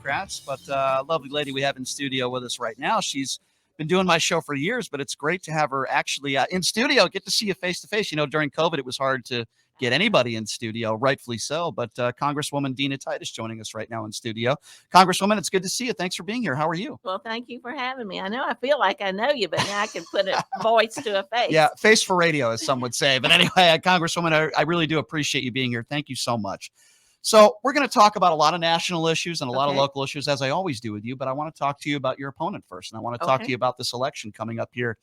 Democrats, but a lovely lady we have in studio with us right now. She's been doing my show for years, but it's great to have her actually in studio, get to see you face to face. During COVID, it was hard to get anybody in studio, rightfully so. But Congresswoman Dina Titus joining us right now in studio. Congresswoman, it's good to see you. Thanks for being here. How are you? Well, thank you for having me. I know I feel like I know you, but now I can put a voice to a face. Yeah, face for radio, as some would say. But anyway, Congresswoman, I really do appreciate you being here. Thank you so much. So we're going to talk about a lot of national issues and a lot of local issues, as I always do with you. But I want to talk to you about your opponent first. And I want to talk to you about this election coming up here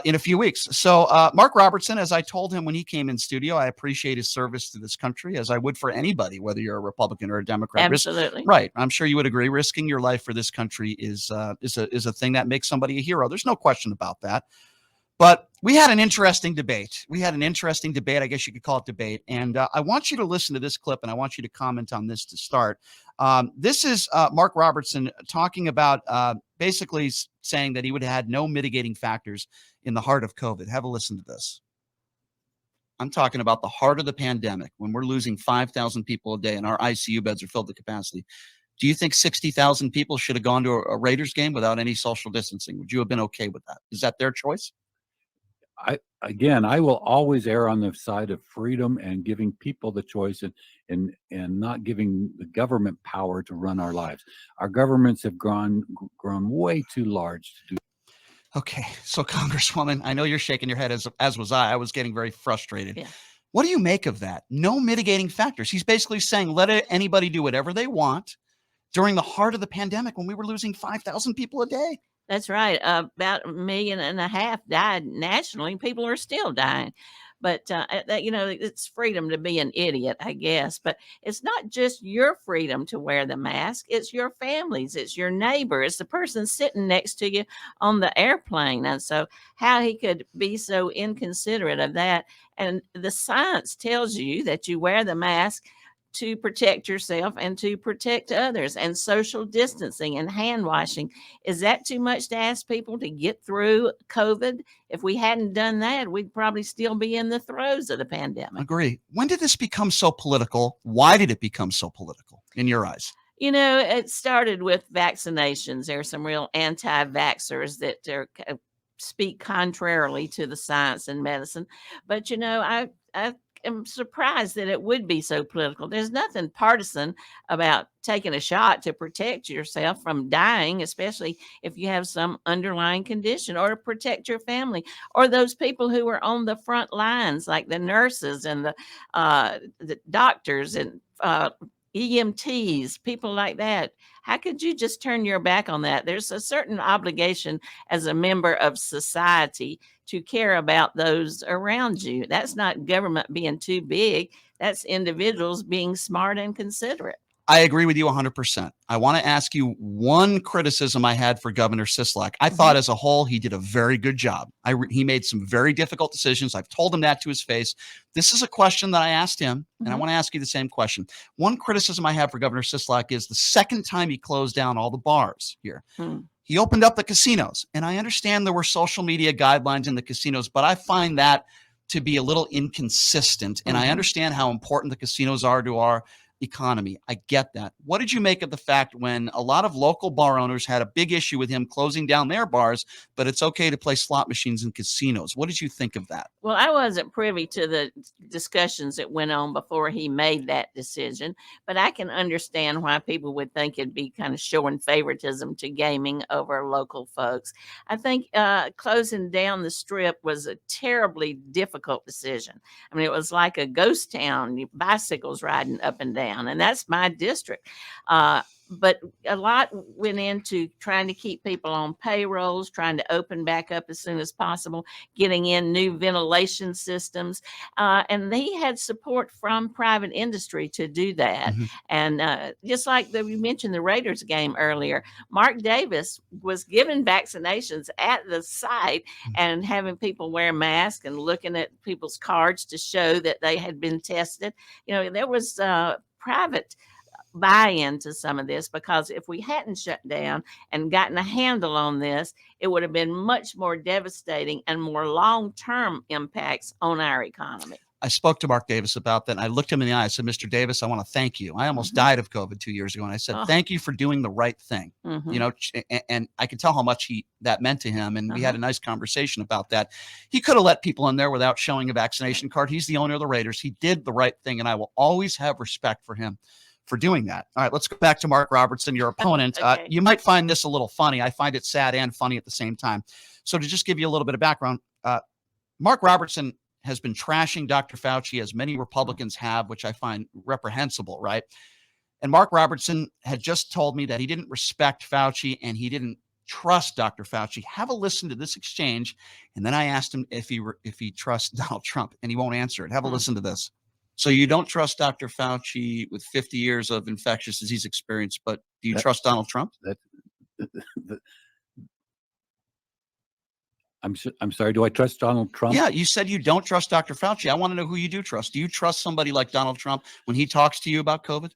in a few weeks. So Mark Robertson, as I told him when he came in studio, I appreciate his service to this country, as I would for anybody, whether you're a Republican or a Democrat. Absolutely. Right. I'm sure you would agree. Risking your life for this country is a thing that makes somebody a hero. There's no question about that. But we had an interesting debate. I guess you could call it debate. And I want you to listen to this clip, and I want you to comment on this to start. This is Mark Robertson talking about basically saying that he would have had no mitigating factors in the heart of COVID. Have a listen to this. I'm talking about the heart of the pandemic, when we're losing 5,000 people a day and our ICU beds are filled to capacity. Do you think 60,000 people should have gone to a Raiders game without any social distancing? Would you have been okay with that? Is that their choice? I will always err on the side of freedom and giving people the choice and not giving the government power to run our lives. Our governments have grown way too large to do. Okay, so Congresswoman, I know you're shaking your head as was I. I was getting very frustrated. Yeah. What do you make of that? No mitigating factors. He's basically saying let anybody do whatever they want during the heart of the pandemic when we were losing 5,000 people a day. That's right. About 1.5 million died nationally. People are still dying. But, it's freedom to be an idiot, I guess. But it's not just your freedom to wear the mask. It's your family's. It's your neighbor. It's the person sitting next to you on the airplane. And so how he could be so inconsiderate of that. And the science tells you that you wear the mask to protect yourself and to protect others, and social distancing and hand washing. Is that too much to ask people to get through COVID? If we hadn't done that, we'd probably still be in the throes of the pandemic. Agree. When did this become so political? Why did it become so political in your eyes? It started with vaccinations. There are some real anti-vaxxers that speak contrarily to the science and medicine. But, I am surprised that it would be so political. There's nothing partisan about taking a shot to protect yourself from dying, especially if you have some underlying condition, or to protect your family, or those people who are on the front lines, like the nurses and the doctors and EMTs, people like that. How could you just turn your back on that? There's a certain obligation as a member of society to care about those around you. That's not government being too big. That's individuals being smart and considerate. I agree with you 100%. I want to ask you one criticism I had for Governor Sisolak. I thought as a whole, he did a very good job. He made some very difficult decisions. I've told him that to his face. This is a question that I asked him, and I want to ask you the same question. One criticism I have for Governor Sisolak is the second time he closed down all the bars here. He opened up the casinos, and I understand there were social media guidelines in the casinos, but I find that to be a little inconsistent, and I understand how important the casinos are to our economy. I get that. What did you make of the fact when a lot of local bar owners had a big issue with him closing down their bars, but it's okay to play slot machines in casinos? What did you think of that? Well, I wasn't privy to the discussions that went on before he made that decision, but I can understand why people would think it'd be kind of showing favoritism to gaming over local folks. I think closing down the Strip was a terribly difficult decision. I mean, it was like a ghost town, bicycles riding up and down. And that's my district. But a lot went into trying to keep people on payrolls, trying to open back up as soon as possible, getting in new ventilation systems. And he had support from private industry to do that. And just like we mentioned the Raiders game earlier, Mark Davis was given vaccinations at the site and having people wear masks and looking at people's cards to show that they had been tested. There was private buy-in to some of this, because if we hadn't shut down and gotten a handle on this, it would have been much more devastating and more long-term impacts on our economy. I spoke to Mark Davis about that. And I looked him in the eye. I said, Mr. Davis, I want to thank you. I almost died of COVID 2 years ago. And I said, Oh. thank you for doing the right thing. You know, and I could tell how much that meant to him. And we had a nice conversation about that. He could have let people in there without showing a vaccination card. He's the owner of the Raiders. He did the right thing. And I will always have respect for him for doing that. All right, let's go back to Mark Robertson, your opponent. Okay. You might find this a little funny. I find it sad and funny at the same time. So to just give you a little bit of background, Mark Robertson has been trashing Dr. Fauci, as many Republicans have, which I find reprehensible, right? And Mark Robertson had just told me that he didn't respect Fauci and he didn't trust Dr. Fauci. Have a listen to this exchange. And then I asked him if he trusts Donald Trump, and he won't answer it. Have a listen to this. So you don't trust Dr. Fauci with 50 years of infectious disease experience, but do you trust Donald Trump? I'm sorry. Do I trust Donald Trump? Yeah, you said you don't trust Dr. Fauci. I want to know who you do trust. Do you trust somebody like Donald Trump when he talks to you about COVID?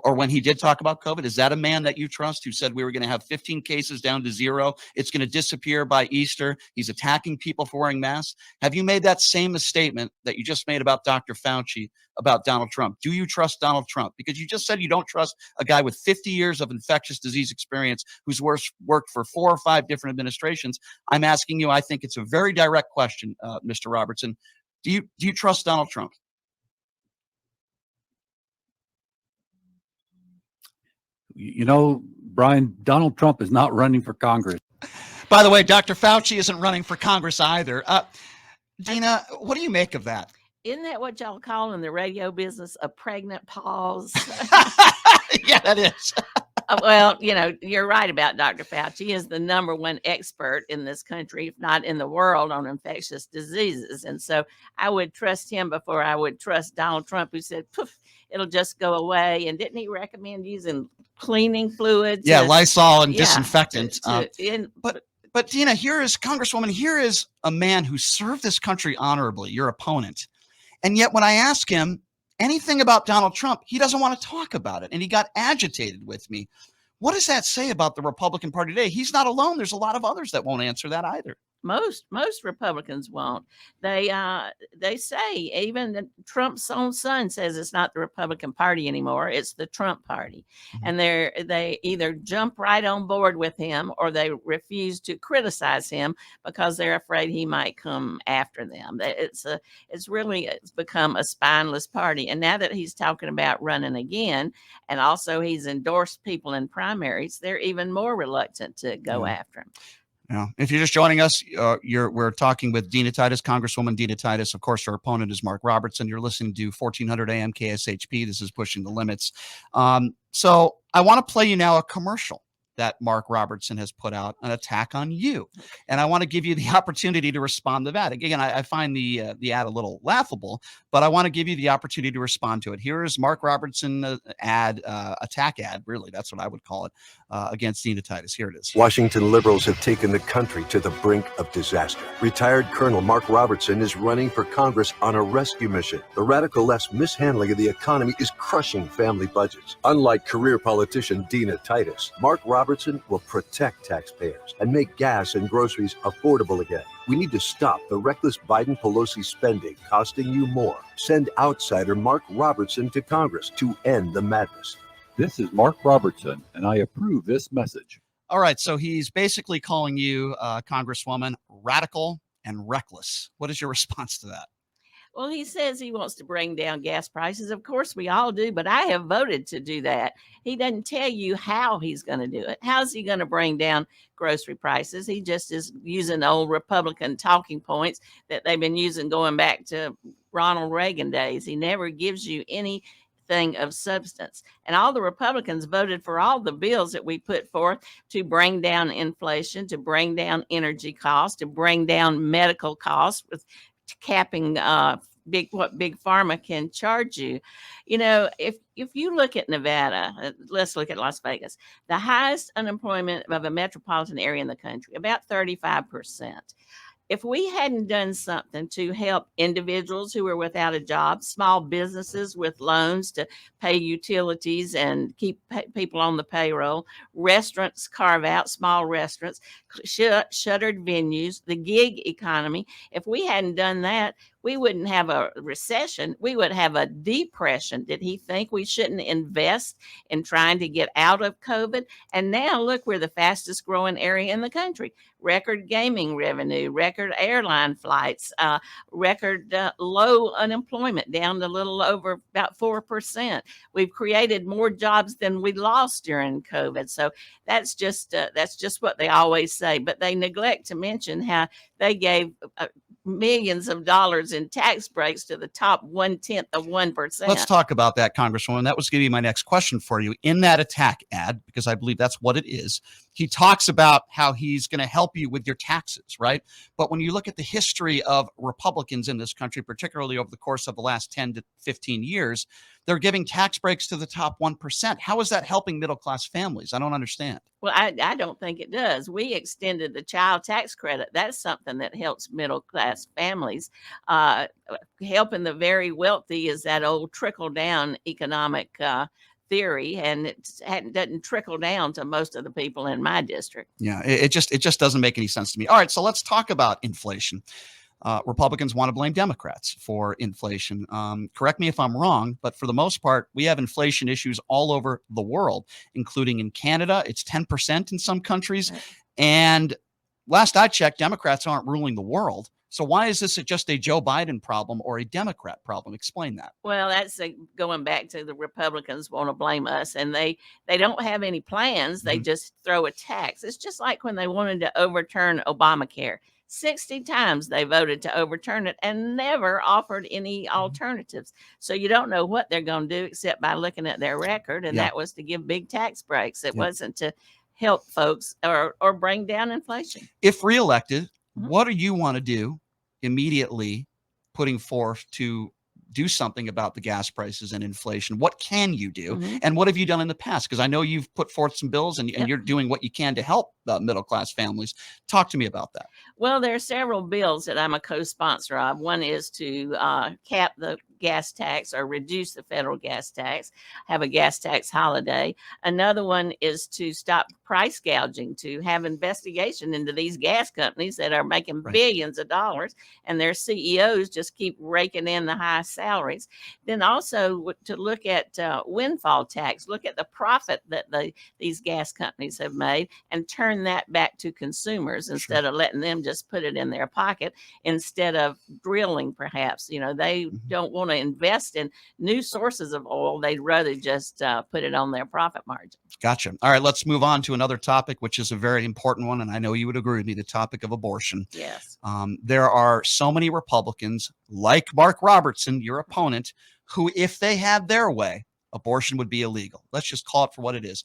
Or when he did talk about COVID? Is that a man that you trust who said we were going to have 15 cases down to 0? It's going to disappear by Easter. He's attacking people for wearing masks. Have you made that same statement that you just made about Dr. Fauci about Donald Trump? Do you trust Donald Trump? Because you just said you don't trust a guy with 50 years of infectious disease experience who's worked for 4 or 5 different administrations. I'm asking you, I think it's a very direct question, Mr. Robertson. Do you trust Donald Trump? You know, Brian, Donald Trump is not running for Congress. By the way, Dr. Fauci isn't running for Congress either. Dina, what do you make of that? Isn't that what y'all call in the radio business a pregnant pause? Yeah, that is. Well, you know, you're right about Dr. Fauci. He is the #1 expert in this country, if not in the world, on infectious diseases. And so I would trust him before I would trust Donald Trump, who said, poof, it'll just go away. And didn't he recommend using cleaning fluids? Yeah, Lysol and disinfectant. But Dina, here is Congresswoman, here is a man who served this country honorably, your opponent. And yet when I ask him anything about Donald Trump, he doesn't want to talk about it. And he got agitated with me. What does that say about the Republican Party today? He's not alone. There's a lot of others that won't answer that either. Most Republicans won't. They say, even Trump's own son says it's not the Republican Party anymore. It's the Trump Party. And they either jump right on board with him or they refuse to criticize him because they're afraid he might come after them. It's become a spineless party. And now that he's talking about running again, and also he's endorsed people in primaries, they're even more reluctant to go after him. Yeah. If you're just joining us, we're talking with Dina Titus, Congresswoman Dina Titus. Of course, her opponent is Mark Robertson. You're listening to 1400 AM KSHP. This is Pushing the Limits. So I want to play you now a commercial that Mark Robertson has put out, an attack on you. And I want to give you the opportunity to respond to that. Again, I find the ad a little laughable, but I want to give you the opportunity to respond to it. Here is Mark Robertson attack ad, really, that's what I would call it, against Dina Titus. Here it is. Washington liberals have taken the country to the brink of disaster. Retired Colonel Mark Robertson is running for Congress on a rescue mission. The radical left's mishandling of the economy is crushing family budgets. Unlike career politician Dina Titus, Mark Robertson will protect taxpayers and make gas and groceries affordable again. We need to stop the reckless Biden-Pelosi spending costing you more. Send outsider Mark Robertson to Congress to end the madness. This is Mark Robertson, and I approve this message. All right, so he's basically calling you, Congresswoman, radical and reckless. What is your response to that? Well, he says he wants to bring down gas prices. Of course, we all do, but I have voted to do that. He doesn't tell you how he's going to do it. How's he going to bring down grocery prices? He just is using old Republican talking points that they've been using going back to Ronald Reagan days. He never gives you anything of substance. And all the Republicans voted for all the bills that we put forth to bring down inflation, to bring down energy costs, to bring down medical costs with capping what big pharma can charge you. You know, if you look at Nevada, let's look at Las Vegas, the highest unemployment of a metropolitan area in the country, about 35%. If we hadn't done something to help individuals who are without a job, small businesses with loans to pay utilities and keep people on the payroll, restaurants carve out, small restaurants, shuttered venues, the gig economy, if we hadn't done that, we wouldn't have a recession. We would have a depression. Did he think we shouldn't invest in trying to get out of COVID? And now look, we're the fastest growing area in the country. Record gaming revenue, record airline flights, record low unemployment, down to a little over about 4%. We've created more jobs than we lost during COVID. So that's just what they always say. But they neglect to mention how they gave millions of dollars in tax breaks to the top 1/10 of 1%. Let's talk about that, Congresswoman. That was going to be my next question for you. In that attack ad, because I believe that's what it is, he talks about how he's going to help you with your taxes, right? But when you look at the history of Republicans in this country, particularly over the course of the last 10 to 15 years, they're giving tax breaks to the top 1%. How is that helping middle-class families? I don't understand. Well, I don't think it does. We extended the child tax credit. That's something that helps middle class families. Helping the very wealthy is that old trickle down economic theory, and it doesn't trickle down to most of the people in my district. Yeah, it just doesn't make any sense to me. All right, so let's talk about inflation. Republicans want to blame Democrats for inflation. Correct me if I'm wrong, but for the most part, we have inflation issues all over the world, including in Canada. It's 10% in some countries. Right. And last I checked, Democrats aren't ruling the world. So why is this just a Joe Biden problem or a Democrat problem? Explain that. Well, that's going back to the Republicans want to blame us, and they don't have any plans. They just throw a tax. It's just like when they wanted to overturn Obamacare. 60 times they voted to overturn it and never offered any alternatives. So you don't know what they're going to do except by looking at their record, and that was to give big tax breaks. It wasn't to help folks or bring down inflation. If reelected, what do you want to do immediately, putting forth to do something about the gas prices and inflation? What can you do? And what have you done in the past? Because I know you've put forth some bills and you're doing what you can to help middle-class families. Talk to me about that. Well, there are several bills that I'm a co-sponsor of. One is to cap the gas tax or reduce the federal gas tax, have a gas tax holiday. Another one is to stop price gouging, to have investigation into these gas companies that are making billions of dollars and their CEOs just keep raking in the high salaries. Then also to look at windfall tax, look at the profit that these gas companies have made and turn that back to consumers instead of letting them just put it in their pocket, instead of drilling perhaps. They don't want to invest in new sources of oil. They'd rather just put it on their profit margin. Gotcha. All right, let's move on to another topic, which is a very important one, and I know you would agree with me, the topic of abortion. Yes. There are so many Republicans, like Mark Robertson, your opponent, who, if they had their way, abortion would be illegal. Let's just call it for what it is.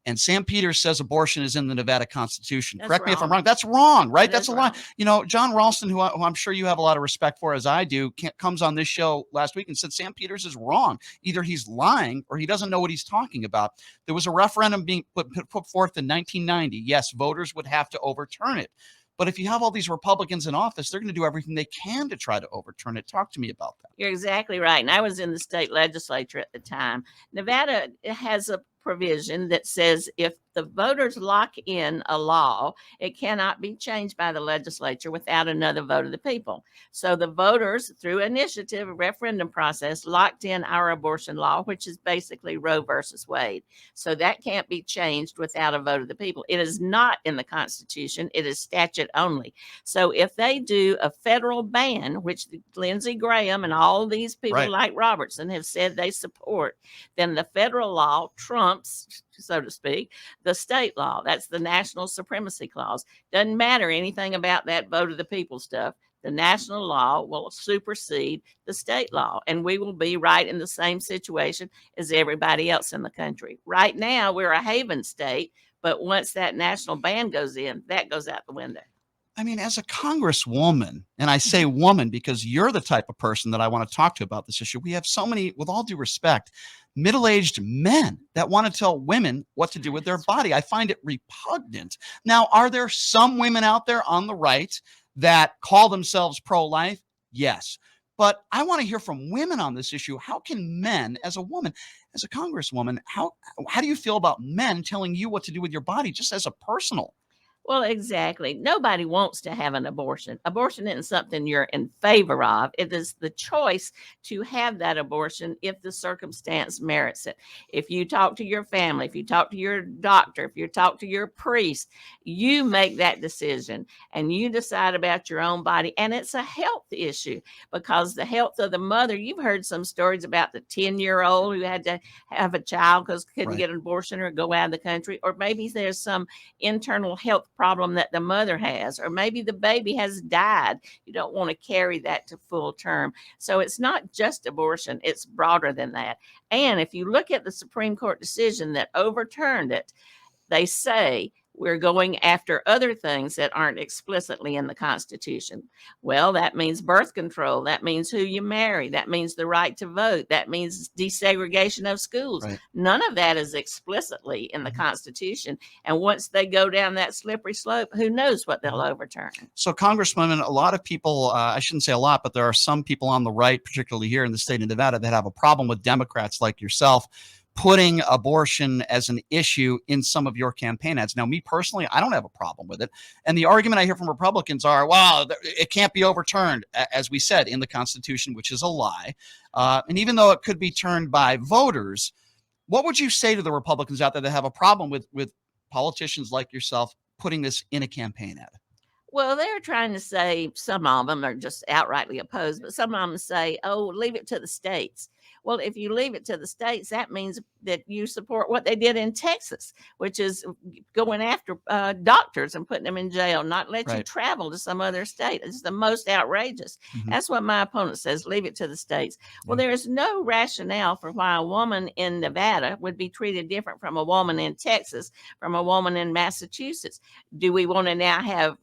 And Sam Peters says abortion is in the Nevada Constitution. That's Correct me if I'm wrong. wrong. That's wrong, right? That That's is a lie. wrong. John Ralston, who I'm sure you have a lot of respect for, as I do, comes on this show last week and said Sam Peters is wrong. Either he's lying or he doesn't know what he's talking about. There was a referendum being put forth in 1990. Yes, voters would have to overturn it. But if you have all these Republicans in office, they're going to do everything they can to try to overturn it. Talk to me about that. You're exactly right. And I was in the state legislature at the time. Nevada has a provision that says if the voters lock in a law, it cannot be changed by the legislature without another vote of the people. So the voters, through initiative, a referendum process, locked in our abortion law, which is basically Roe versus Wade. So that can't be changed without a vote of the people. It is not in the Constitution. It is statute only. So if they do a federal ban, which Lindsey Graham and all these people like Robertson have said they support, then the federal law trumps, so to speak, the state law. That's the national supremacy clause. Doesn't matter anything about that vote of the people stuff. The national law will supersede the state law, and we will be right in the same situation as everybody else in the country. Right now, we're a haven state, but once that national ban goes in, that goes out the window. I mean, as a congresswoman, and I say woman because you're the type of person that I want to talk to about this issue. We have so many, with all due respect, middle-aged men that want to tell women what to do with their body. I find it repugnant. Now, are there some women out there on the right that call themselves pro-life? Yes. But I want to hear from women on this issue. How can men, as a woman, as a congresswoman, how do you feel about men telling you what to do with your body just as a personal? Well, exactly. Nobody wants to have an abortion. Abortion isn't something you're in favor of. It is the choice to have that abortion if the circumstance merits it. If you talk to your family, if you talk to your doctor, if you talk to your priest, you make that decision and you decide about your own body. And it's a health issue because the health of the mother, you've heard some stories about the 10-year-old who had to have a child because couldn't Right. get an abortion or go out of the country, or maybe there's some internal health problem that the mother has, or maybe the baby has died. You don't want to carry that to full term. So it's not just abortion, it's broader than that. And if you look at the Supreme Court decision that overturned it, they say we're going after other things that aren't explicitly in the Constitution. Well, that means birth control. That means who you marry. That means the right to vote. That means desegregation of schools. Right. None of that is explicitly in the Constitution. And once they go down that slippery slope, who knows what they'll overturn. So, Congresswoman, a lot of people, I shouldn't say a lot, but there are some people on the right, particularly here in the state of Nevada, that have a problem with Democrats like yourself putting abortion as an issue in some of your campaign ads. Now, me personally, I don't have a problem with it. And the argument I hear from Republicans are, well, it can't be overturned, as we said, in the Constitution, which is a lie. And even though it could be turned by voters, what would you say to the Republicans out there that have a problem with politicians like yourself putting this in a campaign ad? Well, they're trying to say, some of them are just outrightly opposed, but some of them say, oh, leave it to the states. Well, if you leave it to the states, that means that you support what they did in Texas, which is going after doctors and putting them in jail, not let you Right. travel to some other state. It's the most outrageous. Mhm. That's what my opponent says, leave it to the states. Well, there is no rationale for why a woman in Nevada would be treated different from a woman in Texas, from a woman in Massachusetts. Do we want to now have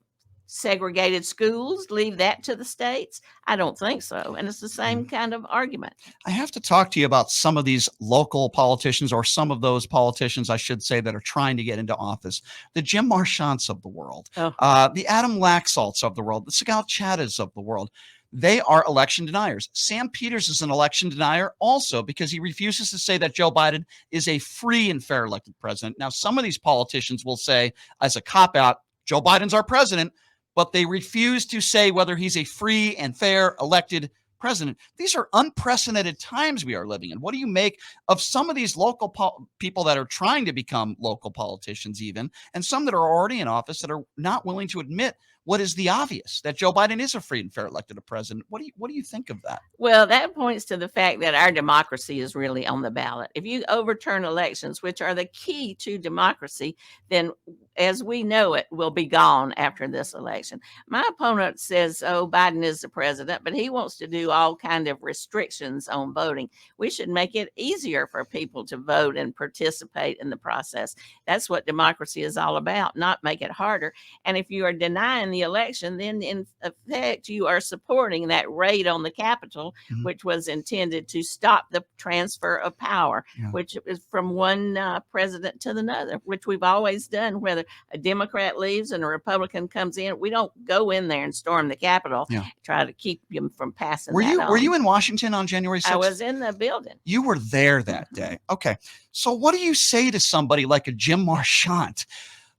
segregated schools, leave that to the states? I don't think so. And it's the same kind of argument. I have to talk to you about some of these local politicians, or some of those politicians, I should say, that are trying to get into office. The Jim Marchands of the world, the Adam Laxalts of the world, the Sigal Chattas of the world. They are election deniers. Sam Peters is an election denier also because he refuses to say that Joe Biden is a free and fair elected president. Now, some of these politicians will say, as a cop-out, Joe Biden's our president, but they refuse to say whether he's a free and fair elected president. These are unprecedented times we are living in. What do you make of some of these local people that are trying to become local politicians even, and some that are already in office that are not willing to admit what is the obvious, that Joe Biden is a free and fair elected president? What do you think of that? Well, that points to the fact that our democracy is really on the ballot. If you overturn elections, which are the key to democracy, then as we know it will be gone after this election. My opponent says, oh, Biden is the president, but he wants to do all kind of restrictions on voting. We should make it easier for people to vote and participate in the process. That's what democracy is all about, not make it harder. And if you are denying the election, then in effect, you are supporting that raid on the Capitol, which was intended to stop the transfer of power, which is from one president to another, which we've always done, whether a Democrat leaves and a Republican comes in. We don't go in there and storm the Capitol, try to keep them from passing. Were you in Washington on January 6th? I was in the building. You were there that day. Okay. So what do you say to somebody like a Jim Marchand,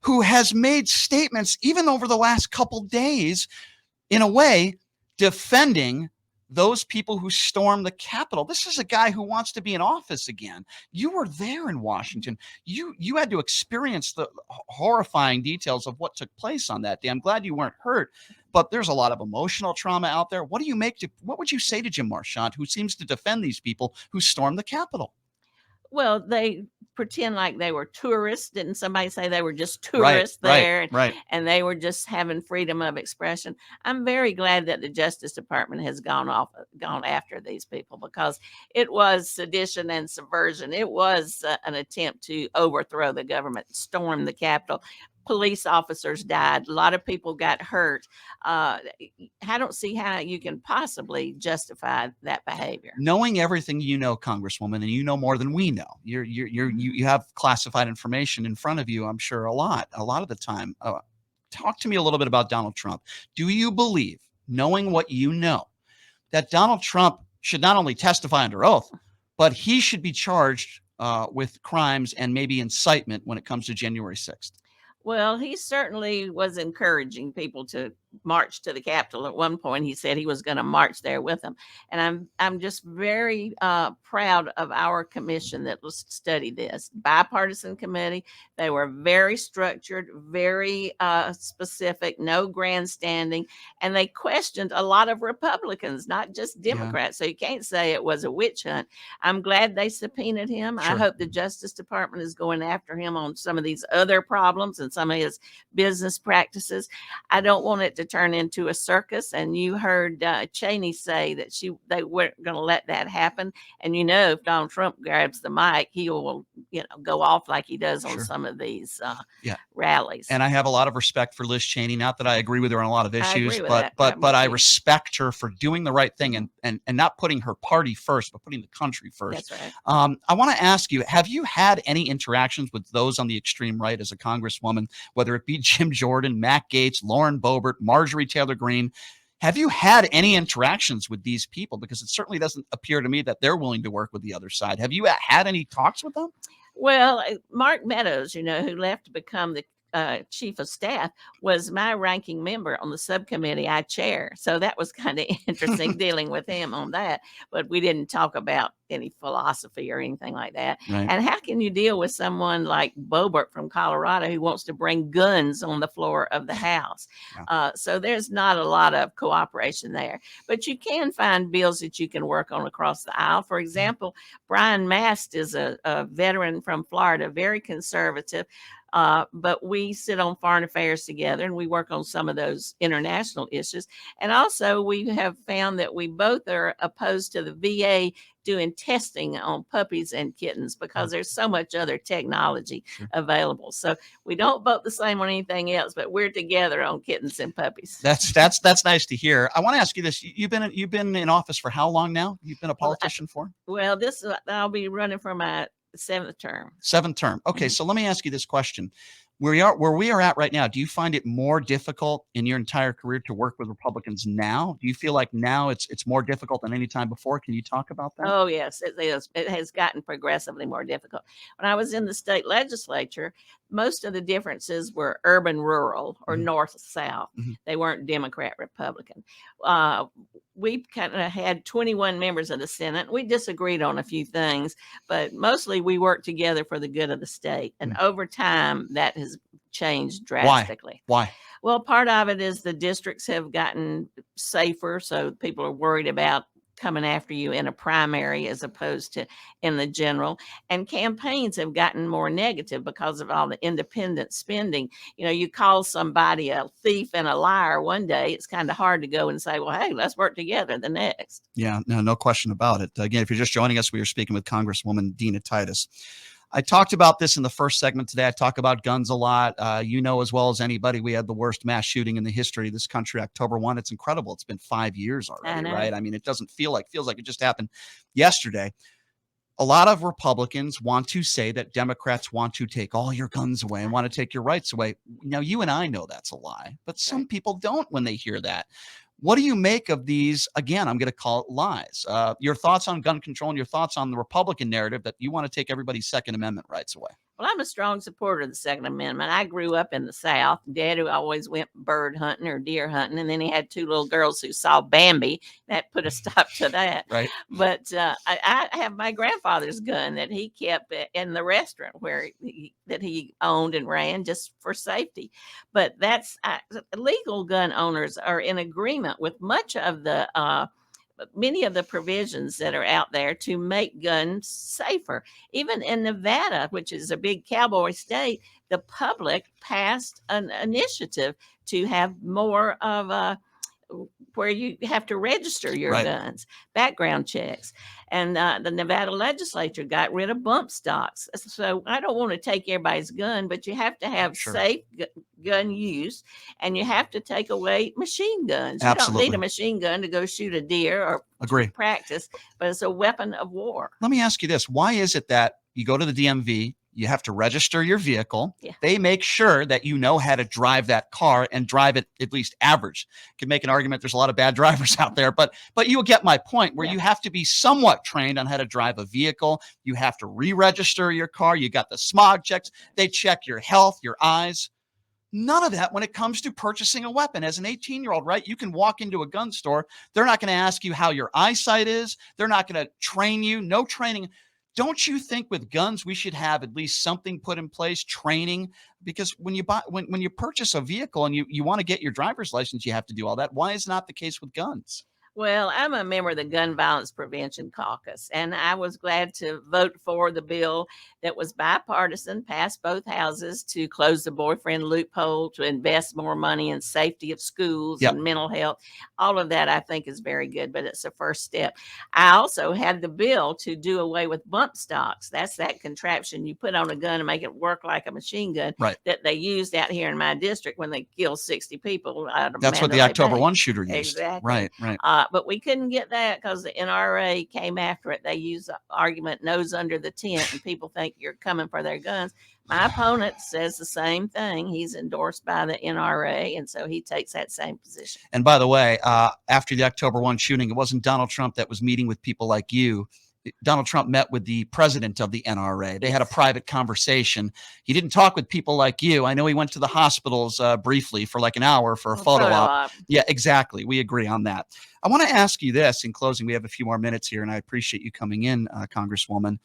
who has made statements even over the last couple days, in a way, defending those people who stormed the Capitol? This is a guy who wants to be in office again. You were there in Washington. You had to experience the horrifying details of what took place on that day. I'm glad you weren't hurt, but there's a lot of emotional trauma out there. What would you say to Jim Marchand, who seems to defend these people who stormed the Capitol? Well, they pretend like they were tourists. Didn't somebody say they were just tourists there? Right. And they were just having freedom of expression. I'm very glad that the Justice Department has gone after these people, because it was sedition and subversion. It was an attempt to overthrow the government, storm the Capitol. Police officers died. A lot of people got hurt. I don't see how you can possibly justify that behavior. Knowing everything you know, Congresswoman, and you know more than we know. You have classified information in front of you, I'm sure, a lot of the time. Talk to me a little bit about Donald Trump. Do you believe, knowing what you know, that Donald Trump should not only testify under oath, but he should be charged with crimes and maybe incitement when it comes to January 6th? Well, he certainly was encouraging people to march to the Capitol. At one point, he said he was going to march there with them, and I'm just very proud of our commission that was studied this bipartisan committee. They were very structured, very specific, no grandstanding, and they questioned a lot of Republicans, not just Yeah. Democrats. So you can't say it was a witch hunt. I'm glad they subpoenaed him. I Sure. hope the Justice Department is going after him on some of these other problems and some of his business practices. I don't want it to turn into a circus. And you heard Cheney say that they weren't going to let that happen. And if Donald Trump grabs the mic, he will go off like he does on Sure. some of these Yeah. rallies. And I have a lot of respect for Liz Cheney. Not that I agree with her on a lot of I issues, agree with but that. but I Me too. respect her for doing the right thing and not putting her party first, but putting the country first. That's right. I want to ask you, have you had any interactions with those on the extreme right as a congresswoman, whether it be Jim Jordan, Matt Gaetz, Lauren Boebert, Marjorie Taylor Greene? Have you had any interactions with these people? Because it certainly doesn't appear to me that they're willing to work with the other side. Have you had any talks with them? Well, Mark Meadows, who left to become the chief of staff, was my ranking member on the subcommittee I chair. So that was kind of interesting dealing with him on that. But we didn't talk about any philosophy or anything like that. Right. And how can you deal with someone like Boebert from Colorado who wants to bring guns on the floor of the House? Yeah. So there's not a lot of cooperation there. But you can find bills that you can work on across the aisle. For example, Brian Mast is a veteran from Florida, very conservative. But we sit on foreign affairs together and we work on some of those international issues. And also we have found that we both are opposed to the VA doing testing on puppies and kittens because there's so much other technology available. So we don't vote the same on anything else, but we're together on kittens and puppies. That's nice to hear. I want to ask you this. You've been in office for how long now? You've been a politician for? Well, I'll be running for my 7th term. 7th term. Okay, so let me ask you this question. Where we are at right now, do you find it more difficult in your entire career to work with Republicans now? Do you feel like now it's more difficult than any time before? Can you talk about that? Oh, yes, it is. It has gotten progressively more difficult. When I was in the state legislature, most of the differences were urban-rural or north-south. They weren't Democrat-Republican. We kind of had 21 members of the Senate. We disagreed on a few things, but mostly we worked together for the good of the state. And over time, that has changed drastically. Why? Well, part of it is the districts have gotten safer, so people are worried about coming after you in a primary as opposed to in the general. And campaigns have gotten more negative because of all the independent spending. You call somebody a thief and a liar one day, it's kind of hard to go and say, well, hey, let's work together the next. Yeah, no question about it. Again, if you're just joining us, we are speaking with Congresswoman Dina Titus. I talked about this in the first segment today. I talk about guns a lot. As well as anybody, we had the worst mass shooting in the history of this country, October 1. It's incredible. It's been 5 years already, right? I mean, it doesn't feels like it just happened yesterday. A lot of Republicans want to say that Democrats want to take all your guns away and want to take your rights away. Now, you and I know that's a lie, but some people don't when they hear that. What do you make of these? Again, I'm going to call it lies. Your thoughts on gun control and your thoughts on the Republican narrative that you want to take everybody's Second Amendment rights away. Well, I'm a strong supporter of the Second Amendment. I grew up in the South. Dad, who always went bird hunting or deer hunting, and then he had 2 little girls who saw Bambi. That put a stop to that. Right. But I have my grandfather's gun that he kept in the restaurant that he owned and ran just for safety. But legal gun owners are in agreement with many of the provisions that are out there to make guns safer. Even in Nevada, which is a big cowboy state, the public passed an initiative to have more of where you have to register your guns, background checks. And the Nevada legislature got rid of bump stocks. So I don't want to take everybody's gun, but you have to have safe gun use, and you have to take away machine guns. You don't need a machine gun to go shoot a deer or practice, but it's a weapon of war. Let me ask you this. Why is it that you go to the DMV, you have to register your vehicle. Yeah. They make sure that you know how to drive that car and drive it at least average. You can make an argument there's a lot of bad drivers out there, but you'll get my point where you have to be somewhat trained on how to drive a vehicle. You have to re-register your car. You got the smog checks. They check your health, your eyes. None of that when it comes to purchasing a weapon. As an 18-year-old, right? You can walk into a gun store. They're not going to ask you how your eyesight is. They're not going to train you. No training. Don't you think with guns, we should have at least something put in place, training? Because when you purchase a vehicle and you want to get your driver's license, you have to do all that. Why is not the case with guns? Well, I'm a member of the Gun Violence Prevention Caucus, and I was glad to vote for the bill that was bipartisan, passed both houses, to close the boyfriend loophole, to invest more money in safety of schools Yep. and mental health. All of that I think is very good, but it's a first step. I also had the bill to do away with bump stocks. That's that contraption you put on a gun and make it work like a machine gun Right. that they used out here in my district when they killed 60 people out of That's what the Mandalay October Bay. 1 shooter used. Exactly. Right. But we couldn't get that because the NRA came after it. They use the argument nose under the tent, and people think you're coming for their guns. My opponent says the same thing. He's endorsed by the NRA, and so he takes that same position. And by the way, after the October 1 shooting, it wasn't Donald Trump that was meeting with people like you. Donald Trump met with the president of the NRA. They had a private conversation. He didn't talk with people like you. I know he went to the hospitals briefly for like an hour for a photo op. Yeah, exactly. We agree on that. I want to ask you this in closing. We have a few more minutes here, and I appreciate you coming in, Congresswoman.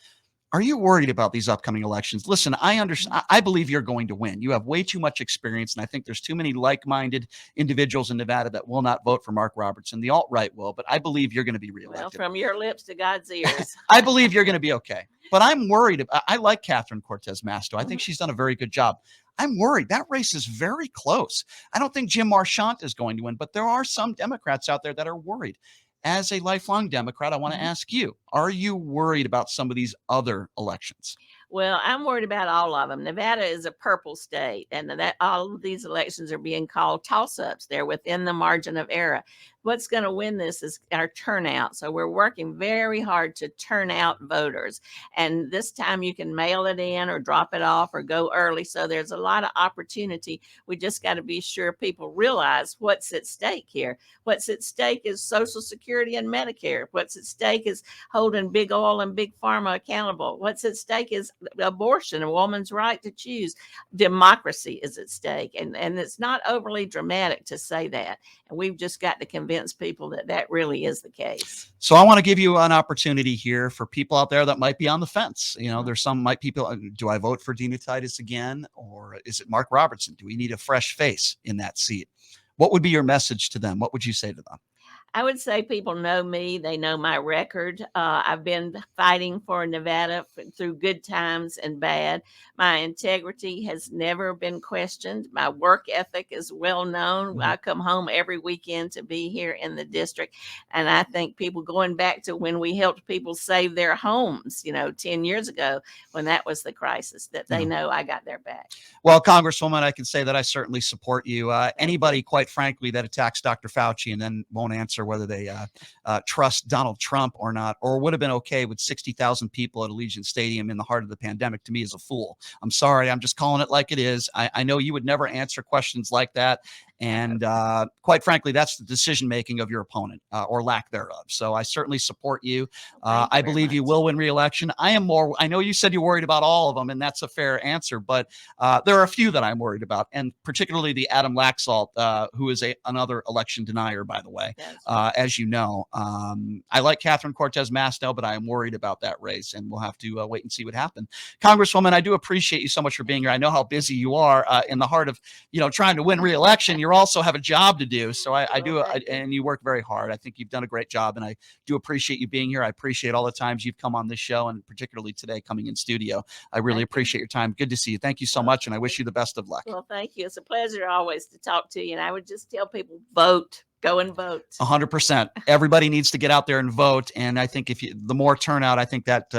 Are you worried about these upcoming elections? Listen, I understand. I believe you're going to win. You have way too much experience, and I think there's too many like-minded individuals in Nevada that will not vote for Mark Robertson. The alt-right will, but I believe you're going to be reelected. Well, from your lips to God's ears. I believe you're going to be okay. But I'm worried. I like Catherine Cortez Masto. I think she's done a very good job. I'm worried. That race is very close. I don't think Jim Marchant is going to win, but there are some Democrats out there that are worried. As a lifelong Democrat, I want to ask you, are you worried about some of these other elections? Well, I'm worried about all of them. Nevada is a purple state, and that all of these elections are being called toss-ups. They're within the margin of error. What's going to win this is our turnout. So we're working very hard to turn out voters. And this time you can mail it in or drop it off or go early. So there's a lot of opportunity. We just got to be sure people realize what's at stake here. What's at stake is Social Security and Medicare. What's at stake is holding big oil and big pharma accountable. What's at stake is abortion, a woman's right to choose. Democracy is at stake. And it's not overly dramatic to say that. And we've just got to convince people that that really is the case. So I want to give you an opportunity here for people out there that might be on the fence. You know, there's some people, do I vote for Dina Titus again? Or is it Mark Robertson? Do we need a fresh face in that seat? What would be your message to them? What would you say to them? I would say people know me. They know my record. I've been fighting for Nevada through good times and bad. My integrity has never been questioned. My work ethic is well known. I come home every weekend to be here in the district. And I think people going back to when we helped people save their homes, 10 years ago, when that was the crisis, that they know I got their back. Well, Congresswoman, I can say that I certainly support you. Anybody, quite frankly, that attacks Dr. Fauci and then won't answer whether they trust Donald Trump or not, or would have been okay with 60,000 people at Allegiant Stadium in the heart of the pandemic, to me is a fool. I'm sorry. I'm just calling it like it is. I know you would never answer questions like that. And quite frankly, that's the decision-making of your opponent or lack thereof. So I certainly support you. I believe you will win re-election. I know you said you're worried about all of them, and that's a fair answer, but there are a few that I'm worried about, and particularly the Adam Laxalt, who is another election denier, by the way, as you know. I like Catherine Cortez Masto, but I am worried about that race, and we'll have to wait and see what happens. Congresswoman, I do appreciate you so much for being here. I know how busy you are in the heart of, trying to win re-election. You also have a job to do. So I do, and you work very hard. I think you've done a great job, and I do appreciate you being here. I appreciate all the times you've come on this show, and particularly today coming in studio. I really appreciate your time. Good to see you. Thank you so much, and I wish you the best of luck. Well, thank you. It's a pleasure always to talk to you, and I would just tell people, vote. Go and vote. 100%. Everybody needs to get out there and vote, and I think the more turnout, I think that